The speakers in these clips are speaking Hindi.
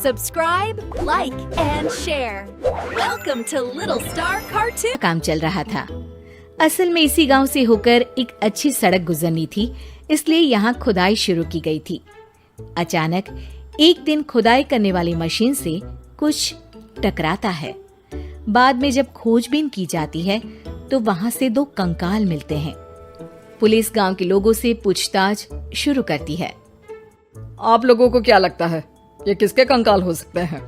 Subscribe, like and share. Welcome to Little Star Cartoon. काम चल रहा था। असल में इसी गांव से होकर एक अच्छी सड़क गुजरनी थी, इसलिए यहाँ खुदाई शुरू की गई थी। अचानक एक दिन खुदाई करने वाली मशीन से कुछ टकराता है। बाद में जब खोजबीन की जाती है तो वहाँ से 2 कंकाल मिलते हैं। पुलिस गांव के लोगों से पूछताछ शुरू करती है। आप लोगों को क्या लगता है ये किसके कंकाल हो सकते हैं?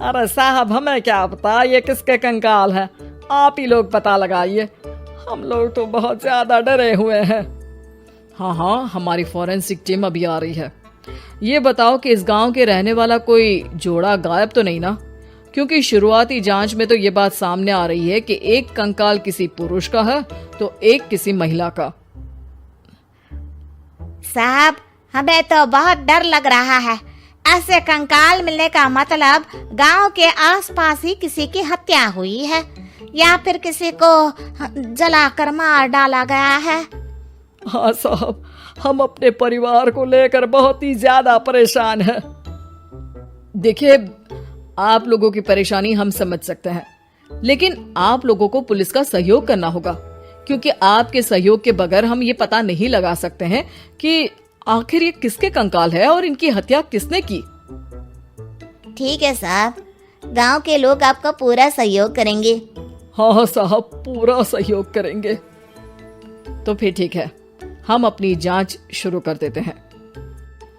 अरे साहब, हमें क्या पता ये किसके कंकाल है, आप ही लोग पता लगाइए। हम लोग तो बहुत ज्यादा डरे हुए हैं। हाँ, हमारी फॉरेंसिक टीम अभी आ रही है। ये बताओ कि इस गांव के रहने वाला कोई जोड़ा गायब तो नहीं ना? क्योंकि शुरुआती जांच में तो ये बात सामने आ रही है कि एक कंकाल किसी पुरुष का है तो एक किसी महिला का। साहब, हमें तो बहुत डर लग रहा है। ऐसे कंकाल मिलने का मतलब गांव के आसपास ही किसी की हत्या हुई है या फिर किसी को जलाकर मार डाला गया है। हाँ साहब, हम अपने परिवार को लेकर बहुत ही ज्यादा परेशान हैं। देखिए, आप लोगों की परेशानी हम समझ सकते हैं, लेकिन आप लोगों को पुलिस का सहयोग करना होगा, क्योंकि आपके सहयोग के बगैर हम ये पता नहीं लगा सकते हैं कि आखिर ये किसके कंकाल है और इनकी हत्या किसने की। ठीक है साहब, गांव के लोग आपका पूरा सहयोग करेंगे। हाँ साहब, पूरा सहयोग करेंगे। तो फिर ठीक है, हम अपनी जांच शुरू कर देते हैं।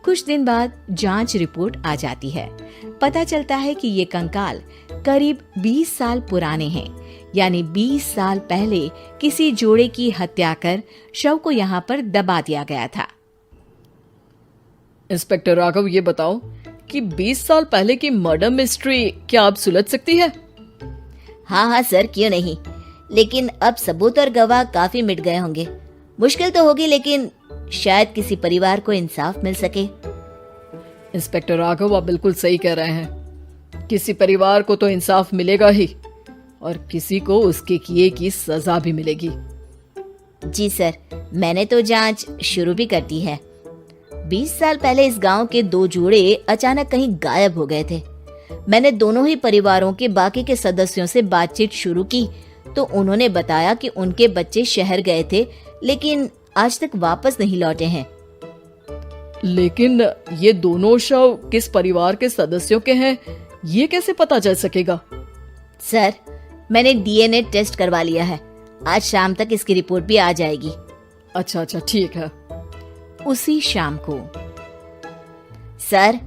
कुछ दिन बाद जांच रिपोर्ट आ जाती है। पता चलता है कि ये कंकाल करीब 20 साल पुराने हैं, यानी 20 साल पहले किसी जोड़े की हत्या कर शव को यहाँ पर दबा दिया गया था। इंस्पेक्टर राघव, ये बताओ कि 20 साल पहले की मर्डर मिस्ट्री क्या आप सुलझ सकती है? हाँ सर, क्यों नहीं, लेकिन अब सबूत और गवाह काफी मिट गए होंगे। मुश्किल तो होगी, लेकिन शायद किसी परिवार को इंसाफ मिल सके। इंस्पेक्टर राघव, आप बिल्कुल सही कह रहे हैं। किसी परिवार को तो इंसाफ मिलेगा ही और किसी को उसके किए की सजा भी मिलेगी। जी सर, मैंने तो जांच शुरू भी कर दी है। 20 साल पहले इस गांव के 2 जोड़े अचानक कहीं गायब हो गए थे। मैंने दोनों ही परिवारों के बाकी के सदस्यों से बातचीत शुरू की तो उन्होंने बताया कि उनके बच्चे शहर गए थे, लेकिन आज तक वापस नहीं लौटे हैं। लेकिन ये दोनों शव किस परिवार के सदस्यों के हैं, ये कैसे पता चल सकेगा? सर, मैंने डीएनए टेस्ट करवा लिया है। आज शाम तक इसकी रिपोर्ट भी आ जाएगी। अच्छा, ठीक है। उसी शाम को सर,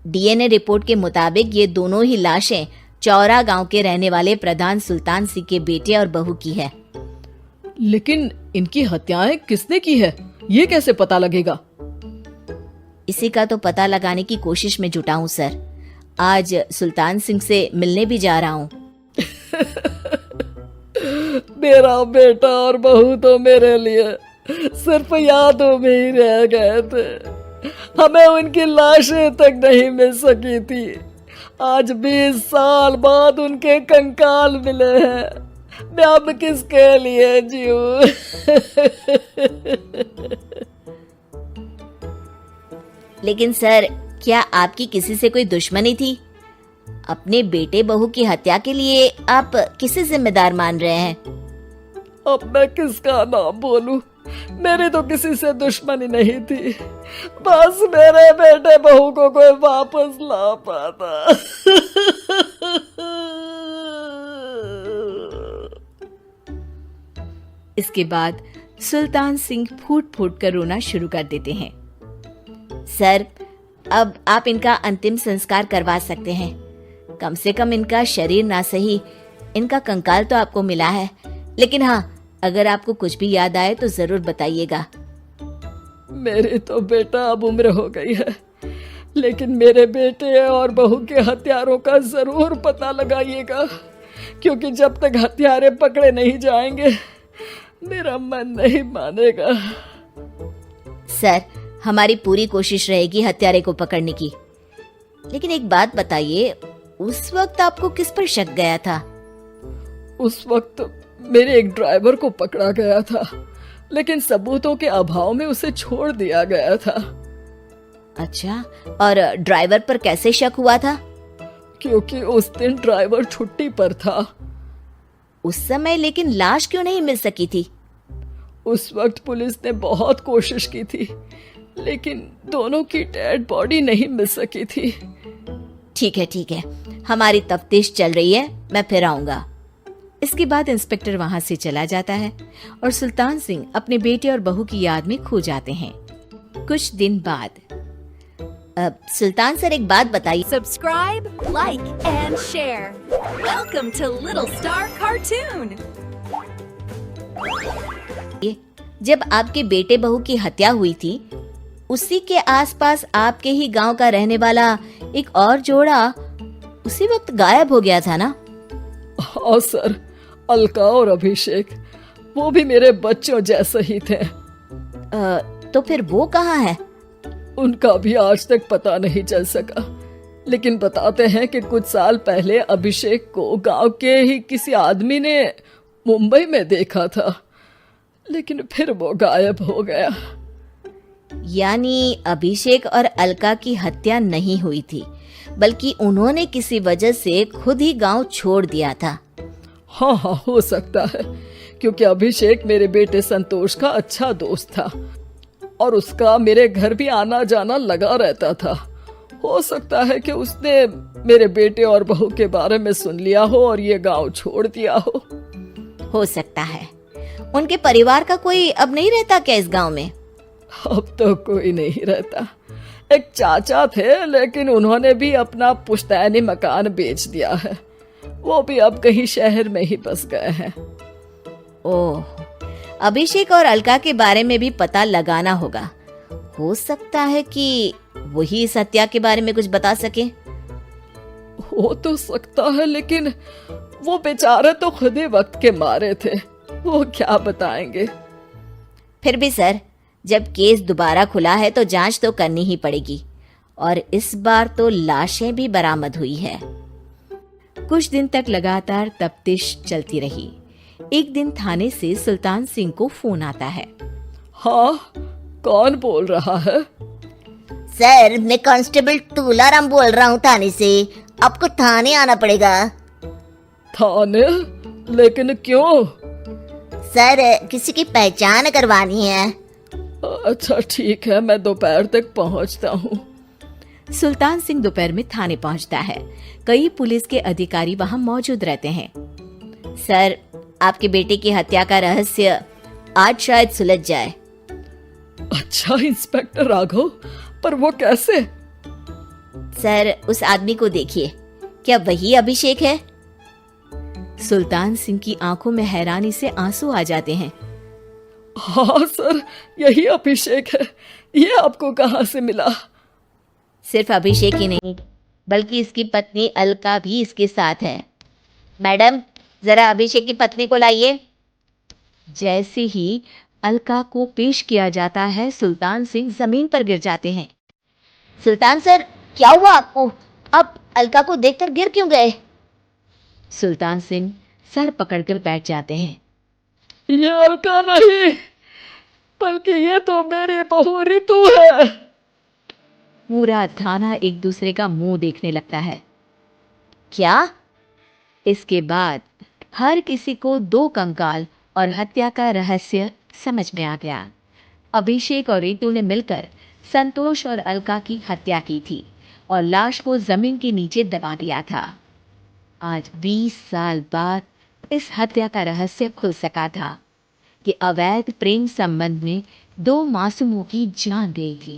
डीएनए रिपोर्ट के मुताबिक ये दोनों ही लाशें चौरा गांव के रहने वाले प्रधान सुल्तान सिंह के बेटे और बहू की है। लेकिन इनकी हत्याएं किसने की है, ये कैसे पता लगेगा? इसी का तो पता लगाने की कोशिश में जुटा हूँ सर। आज सुल्तान सिंह से मिलने भी जा रहा हूँ। मेरा बेटा और बहू तो मेरे लिए सिर्फ यादों में ही रह गए थे। हमें उनकी लाशें तक नहीं मिल सकी थी। आज 20 साल बाद उनके कंकाल मिले हैं। मैं अब किसके लिए जीऊं? लेकिन सर, क्या आपकी किसी से कोई दुश्मनी थी? अपने बेटे बहू की हत्या के लिए आप किसे जिम्मेदार मान रहे हैं? अब मैं किसका नाम बोलूं? मेरी तो किसी से दुश्मनी नहीं थी, बस मेरे बेटे बहू को कोई वापस ला पाता। इसके बाद सुल्तान सिंह फूट फूट कर रोना शुरू कर देते हैं। सर, अब आप इनका अंतिम संस्कार करवा सकते हैं। कम से कम इनका शरीर ना सही, इनका कंकाल तो आपको मिला है। लेकिन हाँ, अगर आपको कुछ भी याद आए तो जरूर बताइएगा। मेरी तो बेटा अब उम्र हो गई है, लेकिन मेरे बेटे और बहू के हत्यारों का जरूर पता लगाइएगा, क्योंकि जब तक हत्यारे पकड़े नहीं जाएंगे मेरा मन नहीं मानेगा। सर, हमारी पूरी कोशिश रहेगी हत्यारे को पकड़ने की। लेकिन एक बात बताइए, उस वक्त आपको किस पर शक गया था? उस वक्त मेरे एक ड्राइवर को पकड़ा गया था, लेकिन सबूतों के अभाव में उसे छोड़ दिया गया था। अच्छा, और ड्राइवर पर कैसे शक हुआ था? क्योंकि उस दिन ड्राइवर छुट्टी पर था। उस समय लेकिन लाश क्यों नहीं मिल सकी थी? उस वक्त पुलिस ने बहुत कोशिश की थी, लेकिन दोनों की डेड बॉडी नहीं मिल सकी थी। ठीक है, हमारी तफ्तीश चल रही है, मैं फिर आऊंगा। इसके बाद इंस्पेक्टर वहां से चला जाता है और सुल्तान सिंह अपने बेटे और बहू की याद में खो जाते हैं। कुछ दिन बाद सुल्तान सर, एक बात बताइए। Subscribe, like, and share. Welcome to Little Star Cartoon. जब आपके बेटे बहू की हत्या हुई थी, उसी के आसपास आपके ही गांव का रहने वाला एक और जोड़ा उसी वक्त गायब हो गया था ना? हाँ सर, अलका और अभिषेक, वो भी मेरे बच्चों जैसे ही थे। तो फिर वो कहाँ है? उनका भी आज तक पता नहीं चल सका, लेकिन बताते हैं कि कुछ साल पहले अभिषेक को गांव के ही किसी आदमी ने मुंबई में देखा था, लेकिन फिर वो गायब हो गया। यानी अभिषेक और अलका की हत्या नहीं हुई थी, बल्कि उन्होंने किसी वजह से खुद ही गांव छोड़ दिया था। हाँ, हो सकता है, क्योंकि अभिषेक मेरे बेटे संतोष का अच्छा दोस्त था और उसका मेरे घर भी आना जाना लगा रहता था। हो सकता है कि उसने मेरे बेटे और बहू के बारे में सुन लिया हो और ये गांव छोड़ दिया हो सकता है। उनके परिवार का कोई अब नहीं रहता क्या इस गांव में? अब तो कोई नहीं रहता। एक चाचा थे, लेकिन उन्होंने भी अपना पुश्तैनी मकान बेच दिया है। वो भी अब कहीं शहर में ही बस गए हैं। ओह, अभिषेक और अलका के बारे में भी पता लगाना होगा। हो सकता है कि वही इस हत्या के बारे में कुछ बता सके। हो तो सकता है, लेकिन वो बेचारे तो खुद ही वक्त के मारे थे, वो क्या बताएंगे। फिर भी सर, जब केस दोबारा खुला है तो जांच तो करनी ही पड़ेगी, और इस बार तो लाशें भी बरामद हुई है। कुछ दिन तक लगातार तफ्तीश चलती रही। एक दिन थाने से सुल्तान सिंह को फोन आता है। हाँ, कौन बोल रहा है? सर, मैं कांस्टेबल तुलाराम बोल रहा हूँ थाने से। आपको थाने आना पड़ेगा। थाने? लेकिन क्यों? सर, किसी की पहचान करवानी है। अच्छा ठीक है, मैं दोपहर तक पहुँचता हूँ। सुल्तान सिंह दोपहर में थाने पहुंचता है। कई पुलिस के अधिकारी वहां मौजूद रहते हैं। सर, आपके बेटे की हत्या का रहस्य आज शायद सुलझ जाए। अच्छा इंस्पेक्टर राघव, पर वो कैसे? सर, उस आदमी को देखिए, क्या वही अभिषेक है? सुल्तान सिंह की आंखों में हैरानी से आंसू आ जाते हैं। हाँ सर, यही अभिषेक है। ये आपको कहाँ से मिला? सिर्फ अभिषेक ही नहीं, बल्कि इसकी पत्नी अलका भी इसके साथ है। मैडम, जरा अभिषेक की पत्नी को लाइए। जैसे ही अलका को पेश किया जाता है, सुल्तान सिंह जमीन पर गिर जाते हैं। सुल्तान सर, क्या हुआ आपको? आप अलका को देखकर गिर क्यों गए? सुल्तान सिंह सर पकड़कर बैठ जाते हैं। ये अलका नहीं, बल्कि ये तो मेरी बहू रितु है। पूरा थाना एक दूसरे का मुंह देखने लगता है। क्या? इसके बाद हर किसी को दो कंकाल और हत्या का रहस्य समझ में आ गया। अभिषेक और रितु ने मिलकर संतोष और अलका की हत्या की थी और लाश को जमीन के नीचे दबा दिया था। आज 20 साल बाद इस हत्या का रहस्य खुल सका था कि अवैध प्रेम संबंध में दो मासूमों की जान गई थी।